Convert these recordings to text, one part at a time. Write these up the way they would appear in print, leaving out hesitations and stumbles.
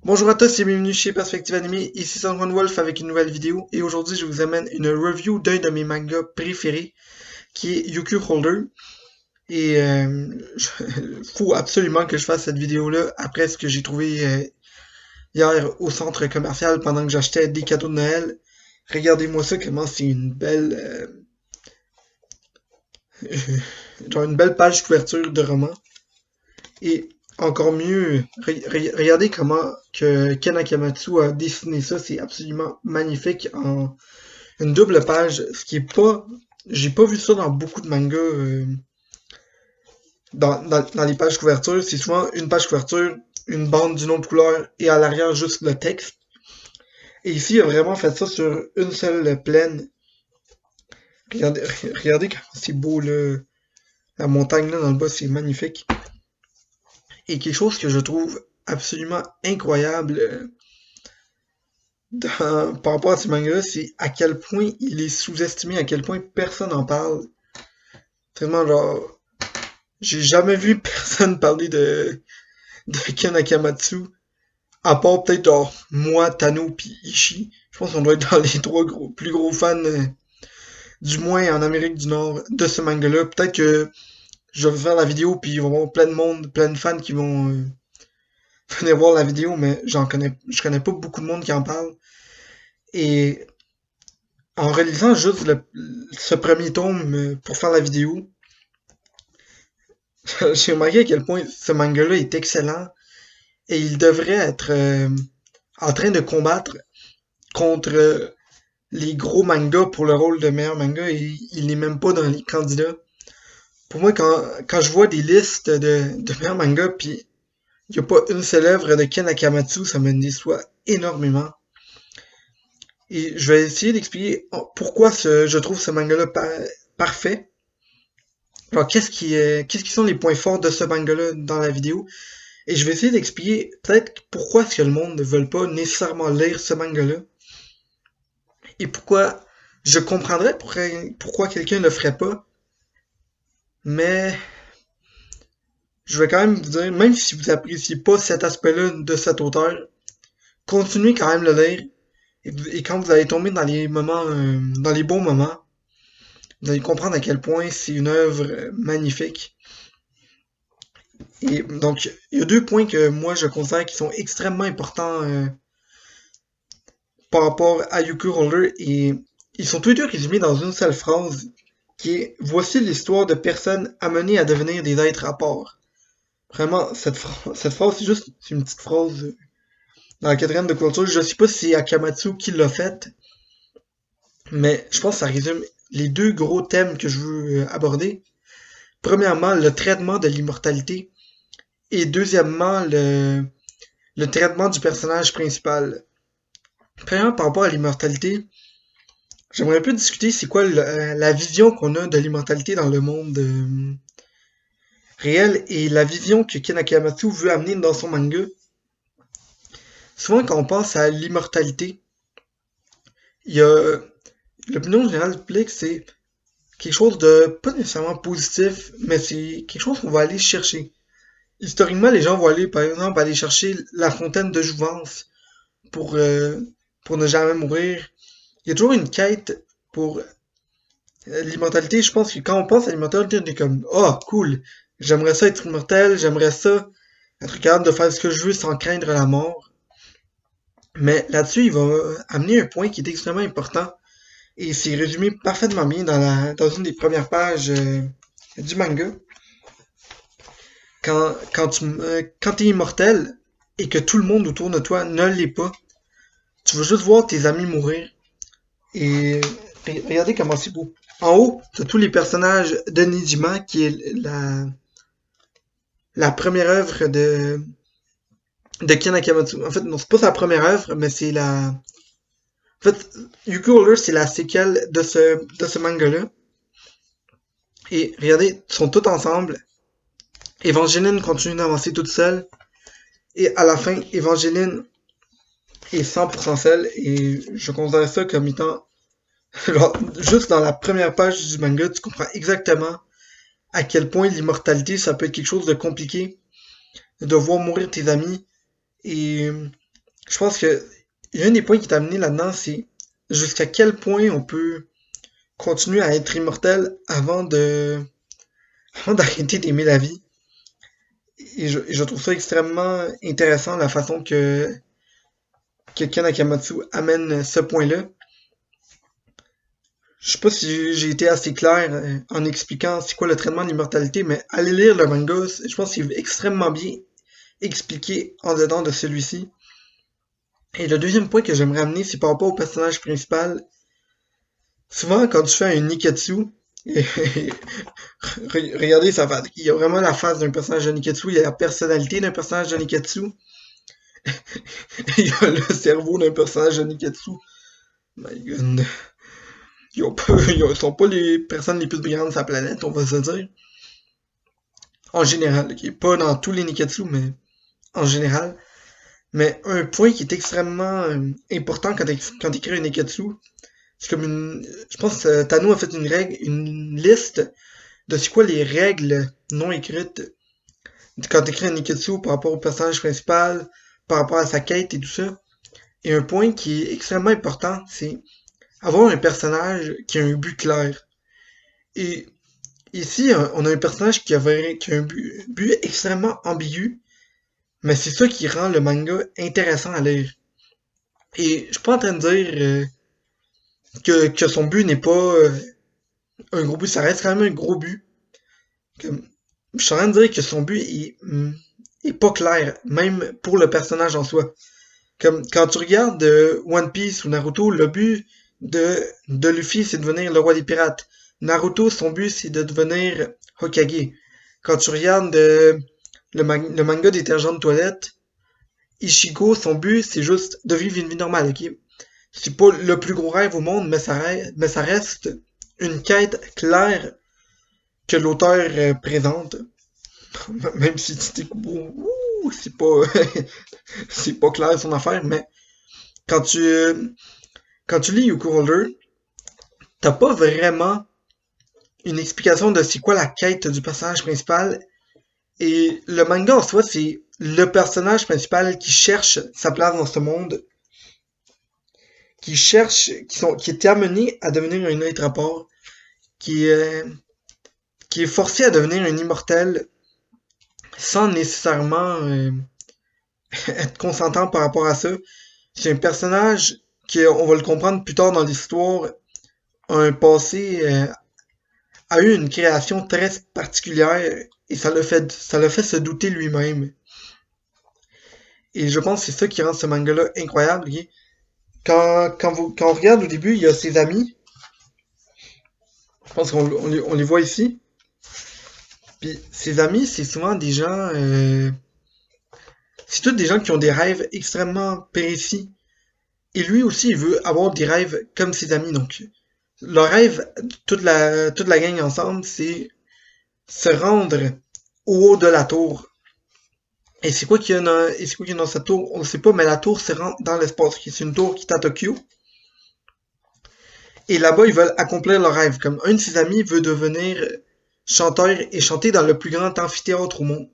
Bonjour à tous et bienvenue chez Perspective Animée, ici Sandrone Wolf avec une nouvelle vidéo et aujourd'hui je vous amène une review d'un de mes mangas préférés qui est Yukio Holder et faut absolument que je fasse cette vidéo là après ce que j'ai trouvé hier au centre commercial pendant que j'achetais des cadeaux de Noël. Regardez-moi ça comment c'est une belle genre une belle page couverture de roman et encore mieux, regardez comment que Ken Akamatsu a dessiné ça, c'est absolument magnifique en une double page, ce qui est pas. J'ai pas vu ça dans beaucoup de mangas dans les pages couverture. C'est souvent une page couverture, une bande d'une autre couleur et à l'arrière juste le texte. Et ici, il a vraiment fait ça sur une seule plaine. Regardez, regardez comment c'est beau là. La montagne là dans le bas, c'est magnifique. Et quelque chose que je trouve absolument incroyable par rapport à ce manga, c'est à quel point il est sous-estimé, à quel point personne en parle. Tellement genre, j'ai jamais vu personne parler de Ken Akamatsu, à part peut-être genre moi, Tano pis Ishii. Je pense qu'on doit être dans les trois plus gros fans, du moins en Amérique du Nord, de ce manga-là. Peut-être que je vais faire la vidéo puis il va y avoir plein de monde, plein de fans qui vont venir voir la vidéo, mais je connais pas beaucoup de monde qui en parle. Et en relisant juste ce premier tome pour faire la vidéo, j'ai remarqué à quel point ce manga-là est excellent et il devrait être en train de combattre contre les gros mangas pour le rôle de meilleur manga et il n'est même pas dans les candidats. Pour moi, quand je vois des listes de meilleurs mangas puis il n'y a pas une seule œuvre de Ken Akamatsu, ça me déçoit énormément. Et je vais essayer d'expliquer pourquoi je trouve ce manga-là parfait. Alors, qu'est-ce qui sont les points forts de ce manga-là dans la vidéo? Et je vais essayer d'expliquer peut-être pourquoi est-ce que le monde ne veut pas nécessairement lire ce manga-là. Et pourquoi je comprendrais pourquoi quelqu'un ne le ferait pas. Mais je vais quand même vous dire, même si vous appréciez pas cet aspect-là de cet auteur, continuez quand même le lire. Et quand vous allez tomber dans les moments, dans les bons moments, vous allez comprendre à quel point c'est une œuvre magnifique. Et donc, il y a deux points que moi je considère qui sont extrêmement importants par rapport à Yukio Holder et ils sont tous les deux résumés dans une seule phrase qui est voici l'histoire de personnes amenées à devenir des êtres à part. Vraiment, cette phrase, c'est une petite phrase dans la quatrième de couverture. Je sais pas si c'est Akamatsu qui l'a faite, mais je pense que ça résume les deux gros thèmes que je veux aborder. Premièrement, le traitement de l'immortalité et deuxièmement, le traitement du personnage principal. Premièrement, par rapport à l'immortalité, j'aimerais un peu discuter c'est quoi la vision qu'on a de l'immortalité dans le monde réel et la vision que Ken Akamatsu veut amener dans son manga. Souvent, quand on pense à l'immortalité, il y a l'opinion générale publique, c'est quelque chose de pas nécessairement positif, mais c'est quelque chose qu'on va aller chercher. Historiquement, les gens vont aller, par exemple, aller chercher la fontaine de jouvence pour, euh, pour ne jamais mourir. Il y a toujours une quête pour l'immortalité. Je pense que quand on pense à l'immortalité, on est comme, oh, cool, j'aimerais ça être immortel, j'aimerais ça être capable de faire ce que je veux sans craindre la mort. Mais là-dessus, il va amener un point qui est extrêmement important et c'est résumé parfaitement bien dans une des premières pages du manga. Quand t'es immortel et que tout le monde autour de toi ne l'est pas, tu veux juste voir tes amis mourir. Et regardez comment c'est beau. En haut, t'as tous les personnages de Nijima, qui est la première œuvre de Ken Akamatsu. En fait, non, c'est pas sa première œuvre, mais c'est la... En fait, Yukio Holder, c'est la séquelle de ce manga-là. Et regardez, ils sont tous ensemble. Evangeline continue d'avancer toute seule. Et à la fin, Evangeline est 100% seule. Et je considère ça comme étant... Genre, juste dans la première page du manga, tu comprends exactement à quel point l'immortalité, ça peut être quelque chose de compliqué. De voir mourir tes amis. Et je pense que il y a un des points qui est amené là-dedans, c'est jusqu'à quel point on peut continuer à être immortel avant d'arrêter d'aimer la vie. Et je trouve ça extrêmement intéressant la façon que Ken Akamatsu amène ce point-là. Je sais pas si j'ai été assez clair en expliquant c'est quoi le traitement de l'immortalité, mais allez lire le manga, je pense qu'il est extrêmement bien expliqué en dedans de celui-ci. Et le deuxième point que j'aimerais amener, c'est par rapport au personnage principal. Souvent, quand tu fais un Niketsu, regardez sa face, il y a vraiment la face d'un personnage de Niketsu, il y a la personnalité d'un personnage de Niketsu, il y a le cerveau d'un personnage de Niketsu. My God. Ils sont pas les personnes les plus brillantes de sa planète, on va se dire. En général, ok? Pas dans tous les Niketsu, mais en général. Mais un point qui est extrêmement important quand t'écris un Niketsu, c'est comme une. Je pense que Tano a fait une liste de c'est quoi les règles non écrites quand t'écris un Niketsu par rapport au personnage principal, par rapport à sa quête et tout ça. Et un point qui est extrêmement important, c'est avoir un personnage qui a un but clair. Et ici, on a un personnage qui a un but extrêmement ambigu, mais c'est ça qui rend le manga intéressant à lire. Et je suis pas en train de dire que son but n'est pas un gros but, ça reste quand même un gros but. Comme, je suis en train de dire que son but est pas clair, même pour le personnage en soi. Comme quand tu regardes One Piece ou Naruto, le but de Luffy, c'est de devenir le roi des pirates. Naruto, son but, c'est de devenir Hokage. Quand tu regardes le manga des détergents de toilette, Ichigo, son but, c'est juste de vivre une vie normale, ok? C'est pas le plus gros rêve au monde, mais ça reste une quête claire que l'auteur présente. Même si tu découvres, c'est pas, c'est pas clair son affaire, mais quand tu, euh, quand tu lis Yoko Holder, t'as pas vraiment une explication de c'est quoi la quête du personnage principal. Et le manga en soi, c'est le personnage principal qui cherche sa place dans ce monde, qui est amené à devenir un être à part, qui, euh, qui est forcé à devenir un immortel sans nécessairement être consentant par rapport à ça. C'est un personnage qui, on va le comprendre plus tard dans l'histoire, a un passé, a eu une création très particulière et ça l'a fait se douter lui-même. Et je pense que c'est ça qui rend ce manga-là incroyable. Ok? Quand on regarde au début, il y a ses amis. Je pense on les voit ici. Puis ses amis, c'est souvent des gens. C'est tous des gens qui ont des rêves extrêmement précis. Et lui aussi, il veut avoir des rêves comme ses amis. Donc, leur rêve, toute la gang ensemble, c'est se rendre au haut de la tour. Et c'est quoi qu'il y a dans cette tour? On ne sait pas, mais la tour se rend dans l'espace. C'est une tour qui est à Tokyo. Et là-bas, ils veulent accomplir leur rêve. Comme un de ses amis veut devenir chanteur et chanter dans le plus grand amphithéâtre au monde.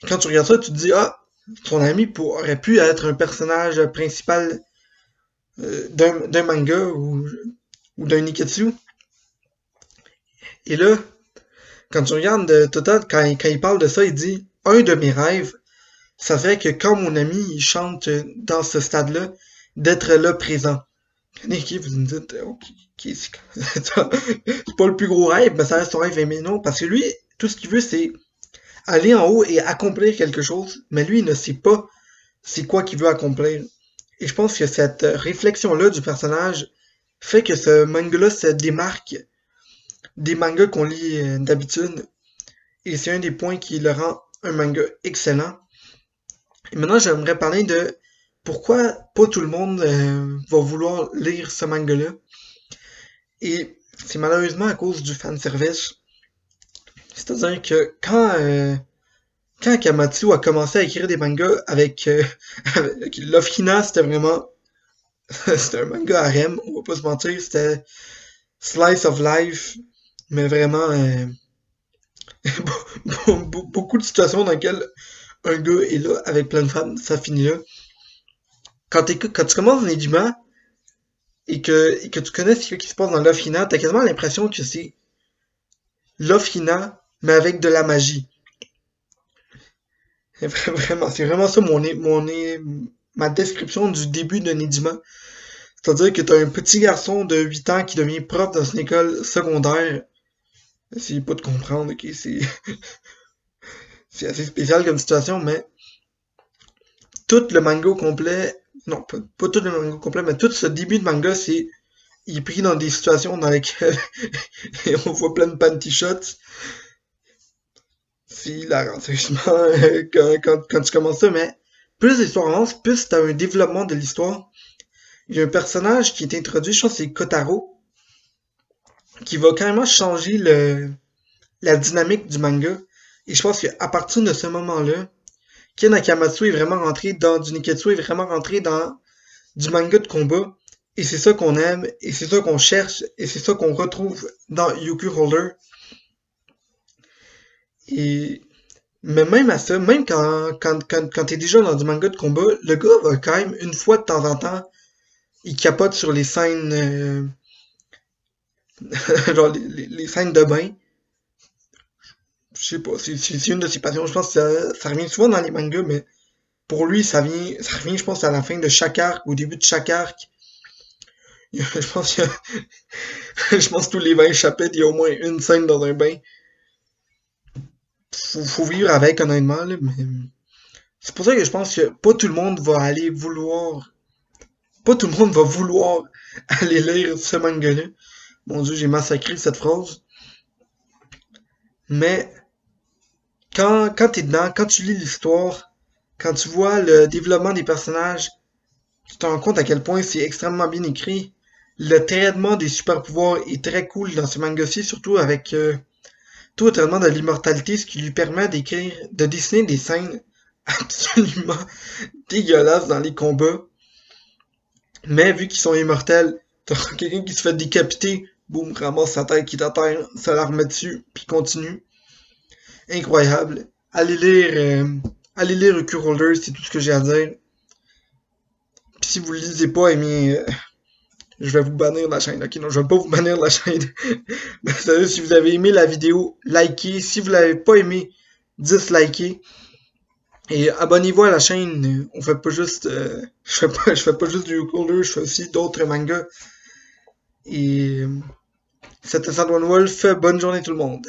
Et quand tu regardes ça, tu te dis, ah, ton ami aurait pu être un personnage principal d'un manga ou d'un Niketsu. Et là, quand tu regardes Total, quand il parle de ça, il dit, un de mes rêves, ça serait que quand mon ami il chante dans ce stade-là, d'être là présent. Ok, vous me dites, ok, c'est c'est pas le plus gros rêve, mais ça reste son rêve, mais non, parce que lui, tout ce qu'il veut, c'est aller en haut et accomplir quelque chose, mais lui, il ne sait pas c'est quoi qu'il veut accomplir. Et je pense que cette réflexion-là du personnage fait que ce manga-là se démarque des mangas qu'on lit d'habitude, et c'est un des points qui le rend un manga excellent. Et maintenant, j'aimerais parler de pourquoi pas tout le monde va vouloir lire ce manga-là. Et c'est malheureusement à cause du fanservice. C'est-à-dire que quand Akamatsu a commencé à écrire des mangas avec Love Hina, c'était vraiment c'était un manga harem, on va pas se mentir, c'était slice of life, mais vraiment beaucoup de situations dans lesquelles un gars est là avec plein de femmes, ça finit là. quand tu commences Nejima et que tu connais ce qui se passe dans Love Hina, t'as quasiment l'impression que c'est Love Hina, mais avec de la magie. Vraiment, c'est vraiment ça ma description du début de Nejima. C'est-à-dire que t'as un petit garçon de 8 ans qui devient prof dans une école secondaire. Essayez pas de comprendre, ok? C'est assez spécial comme situation, mais tout le manga au complet, non, pas tout le manga au complet, mais tout ce début de manga, il est pris dans des situations dans lesquelles on voit plein de panty shots. C'est hilarant, sérieusement, quand tu commences ça, mais plus l'histoire avance, plus t'as un développement de l'histoire. Il y a un personnage qui est introduit, je pense que c'est Kotaro, qui va carrément changer la dynamique du manga. Et je pense qu'à partir de ce moment-là, Ken Akamatsu est vraiment rentré dans du Niketsu, est vraiment rentré dans du manga de combat. Et c'est ça qu'on aime, et c'est ça qu'on cherche, et c'est ça qu'on retrouve dans Yukio Holder. Et mais même à ça, même quand t'es déjà dans du manga de combat, le gars va quand même, une fois de temps en temps, il capote sur les scènes, genre les scènes de bain. Je sais pas, c'est une de ses passions. Je pense que ça revient souvent dans les mangas, mais pour lui, ça revient, je pense, à la fin de chaque arc, au début de chaque arc. Je pense je pense que tous les 20 chapitres, il y a au moins une scène dans un bain. Faut vivre avec, honnêtement, là, mais c'est pour ça que je pense que pas tout le monde va aller vouloir, pas tout le monde va vouloir aller lire ce manga-là. Mon dieu, j'ai massacré cette phrase. Mais quand t'es dedans, quand tu lis l'histoire, quand tu vois le développement des personnages, tu te rends compte à quel point c'est extrêmement bien écrit. Le traitement des super pouvoirs est très cool dans ce manga-ci, surtout avec tout le traitement de l'immortalité, ce qui lui permet de dessiner des scènes absolument dégueulasses dans les combats. Mais vu qu'ils sont immortels, t'as quelqu'un qui se fait décapiter, boum, ramasse sa tête qui est à terre, ça la remet dessus, puis continue. Incroyable. Allez lire Cure Holder, c'est tout ce que j'ai à dire. Puis si vous le lisez pas, eh bien, je vais vous bannir de la chaîne. Ok, non, je vais pas vous bannir de la chaîne. Mais sérieux, si vous avez aimé la vidéo, likez. Si vous l'avez pas aimé, dislikez. Et abonnez-vous à la chaîne. On fait pas juste, je fais pas juste du Holder, je fais aussi d'autres mangas. Et c'était Sandwan Wolf. Bonne journée tout le monde.